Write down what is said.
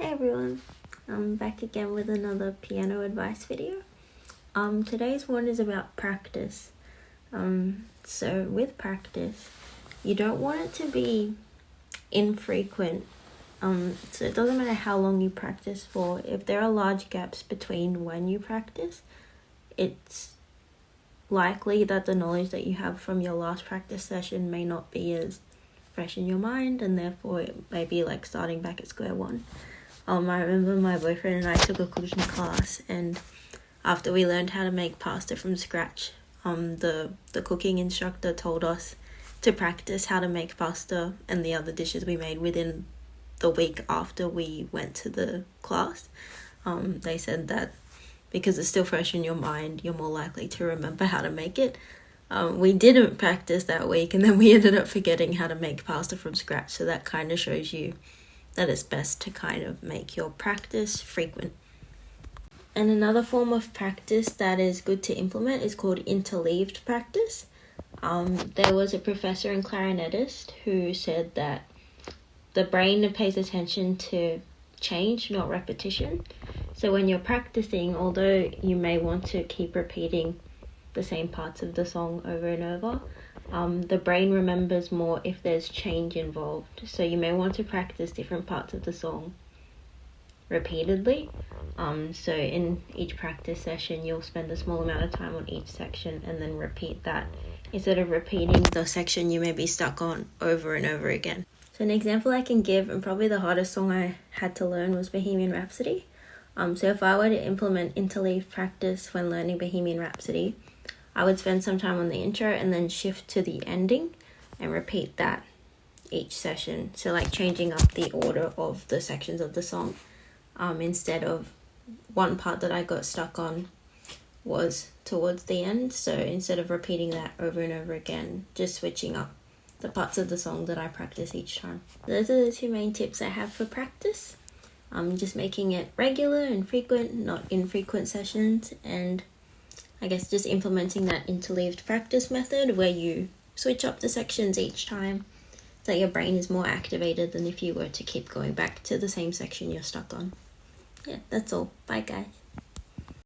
Hey everyone, I'm back again with another piano advice video. Today's one is about practice. So with practice, you don't want it to be infrequent. So it doesn't matter how long you practice for. If there are large gaps between when you practice, it's likely that the knowledge that you have from your last practice session may not be as fresh in your mind, and therefore it may be like starting back at square one. I remember my boyfriend and I took a cooking class, and after we learned how to make pasta from scratch, the cooking instructor told us to practice how to make pasta and the other dishes we made within the week after we went to the class. They said that because it's still fresh in your mind, you're more likely to remember how to make it. We didn't practice that week, and then we ended up forgetting how to make pasta from scratch, so that kind of shows you that it's best to kind of make your practice frequent. And another form of practice that is good to implement is called Interleaved Practice. There was a professor and clarinetist who said that the brain pays attention to change, not repetition. So when you're practicing, although you may want to keep repeating the same parts of the song over and over, the brain remembers more if there's change involved. So you may want to practice different parts of the song repeatedly. So in each practice session, you'll spend a small amount of time on each section and then repeat that, instead of repeating the section you may be stuck on over and over again. So an example I can give, and probably the hardest song I had to learn, was Bohemian Rhapsody. So if I were to implement interleaved practice when learning Bohemian Rhapsody, I would spend some time on the intro and then shift to the ending and repeat that each session. So like changing up the order of the sections of the song. Instead of one part that I got stuck on was towards the end. So instead of repeating that over and over again, just switching up the parts of the song that I practice each time. Those are the two main tips I have for practice. Just making it regular and frequent, not infrequent sessions, and I guess just implementing that interleaved practice method where you switch up the sections each time so that your brain is more activated than if you were to keep going back to the same section you're stuck on. Yeah, that's all. Bye guys.